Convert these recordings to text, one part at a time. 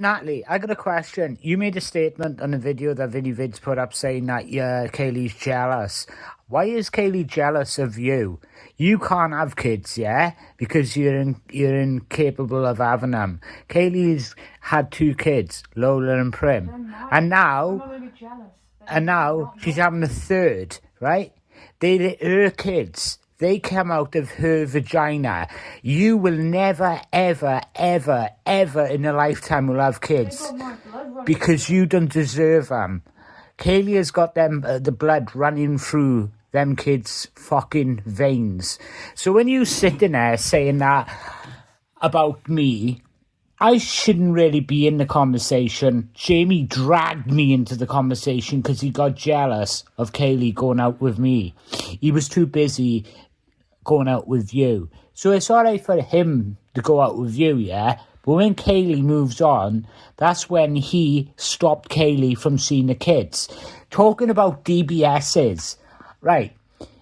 Natalie, I got a question. You made a statement on a video that Vinny Vids put up saying that Kaylee's jealous. Why is Kaylee jealous of you? You can't have kids, yeah? Because you're incapable of having them. Kaylee's had 2 kids, Lola and Prim. And now she's having a 3rd, right? They're her kids. They come out of her vagina. You will never, ever, ever, ever in a lifetime will have kids because you don't deserve them. Kaylee has got them the blood running through them kids' fucking veins. So when you sitting there saying that about me, I shouldn't really be in the conversation. Jamie dragged me into the conversation because he got jealous of Kaylee going out with me. He was too busy going out with you. So it's all right for him to go out with you, yeah? But when Kaylee moves on, that's when he stopped Kaylee from seeing the kids. Talking about DBSs, right?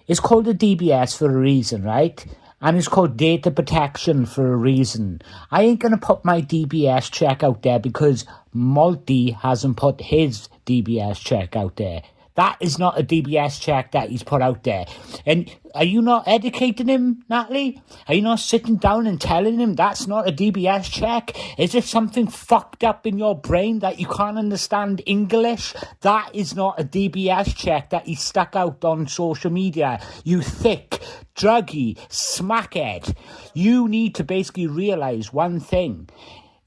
It's called a DBS for a reason, right? And it's called data protection for a reason. I ain't going to put my DBS check out there because Monty hasn't put his DBS check out there. That is not a DBS check that he's put out there. And are you not educating him, Natalie? Are you not sitting down and telling him that's not a DBS check? Is there something fucked up in your brain that you can't understand English? That is not a DBS check that he stuck out on social media. You thick, druggy, smackhead. You need to basically realise one thing.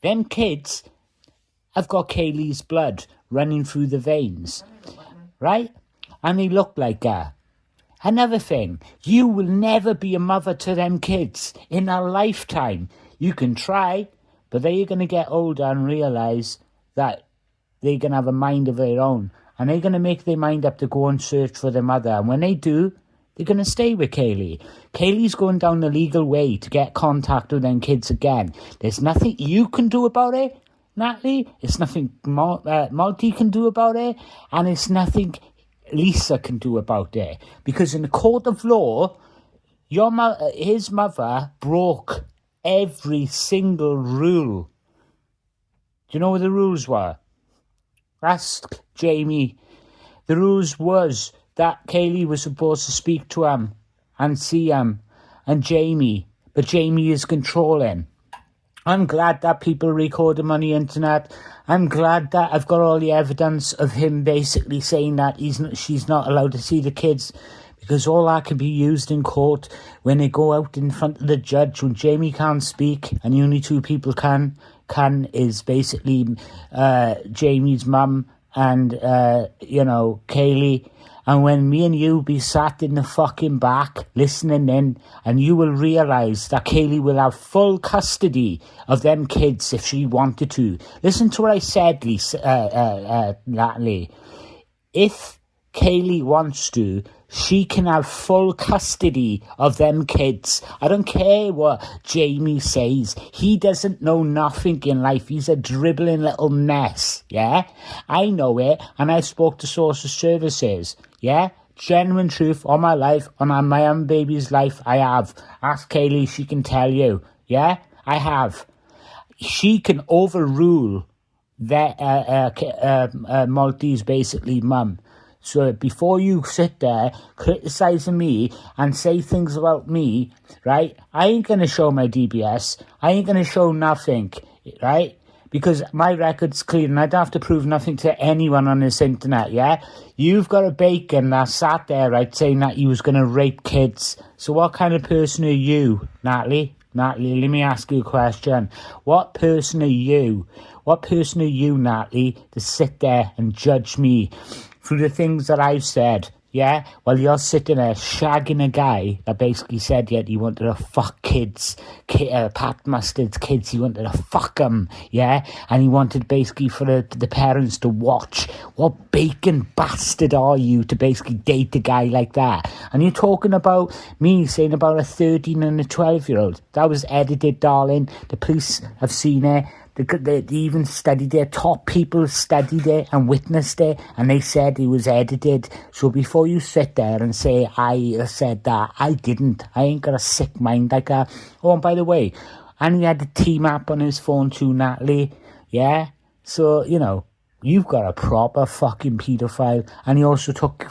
Them kids have got Kaylee's blood running through the veins. Right? And they look like her. Another thing, you will never be a mother to them kids in a lifetime. You can try, but they're going to get older and realise that they're going to have a mind of their own. And they're going to make their mind up to go and search for their mother. And when they do, they're going to stay with Kaylee. Kaylee's going down the legal way to get contact with them kids again. There's nothing you can do about it, Natalie. It's nothing Monty can do about it, and it's nothing Lisa can do about it. Because in the court of law, his mother broke every single rule. Do you know what the rules were? Ask Jamie. The rules was that Kaylee was supposed to speak to him and see him and Jamie, but Jamie is controlling. I'm glad that people record him on the internet. I'm glad that I've got all the evidence of him basically saying that she's not allowed to see the kids, because all that can be used in court when they go out in front of the judge when Jamie can't speak and the only 2 people can is basically Jamie's mum and Kaylee. And when me and you be sat in the fucking back listening in, and you will realise that Kaylee will have full custody of them kids if she wanted to. Listen to what I said, Natalie. If Kaylee wants to, she can have full custody of them kids. I don't care what Jamie says. He doesn't know nothing in life. He's a dribbling little mess, yeah? I know it, and I spoke to social services, yeah? Genuine truth on my life, on my own baby's life, I have. Ask Kaylee, she can tell you, yeah? I have. She can overrule Maltese basically mum. So before you sit there criticising me and say things about me, right, I ain't going to show my DBS. I ain't going to show nothing, right? Because my record's clean and I don't have to prove nothing to anyone on this internet, yeah? You've got a bacon that sat there, right, saying that you was going to rape kids. So what kind of person are you, Natalie? Natalie, let me ask you a question. What person are you? What person are you, Natalie, to sit there and judge me through the things that I've said, yeah? While you're sitting there shagging a guy that basically said, yeah, he wanted to fuck kids, Pat Mustard's kids, he wanted to fuck them, yeah? And he wanted basically for the parents to watch. What bacon bastard are you to basically date a guy like that? And you're talking about me saying about a 13 and a 12-year-old. That was edited, darling. The police have seen it. They even studied it. Top people studied it and witnessed it, and they said it was edited. So before you sit there and say, I said that, I didn't. I ain't got a sick mind like that. Oh, and by the way, and he had the team app on his phone too, Natalie. Yeah? So, you know, you've got a proper fucking paedophile. And he also took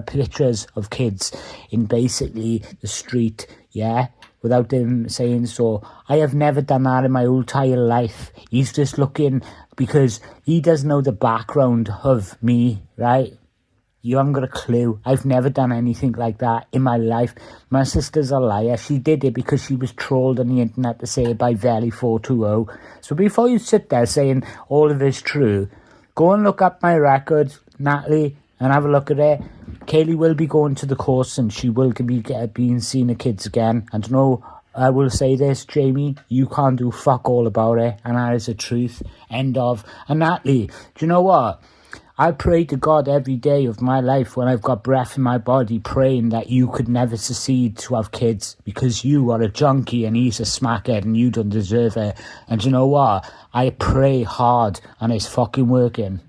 pictures of kids in basically the street, yeah, without them saying so. I have never done that in my whole entire life. He's just looking, because he doesn't know the background of me, right? You haven't got a clue. I've never done anything like that in my life. My sister's a liar. She did it because she was trolled on the internet to say it by Velly420. So before you sit there saying all of it's true, go and look up my record, Natalie, and have a look at it. Kaylee will be going to the course and she will be being seen the kids again. And no, I will say this, Jamie, you can't do fuck all about it. And that is the truth. End of. And Natalie, do you know what? I pray to God every day of my life when I've got breath in my body, praying that you could never succeed to have kids, because you are a junkie and he's a smackhead and you don't deserve it. And you know what? I pray hard and it's fucking working.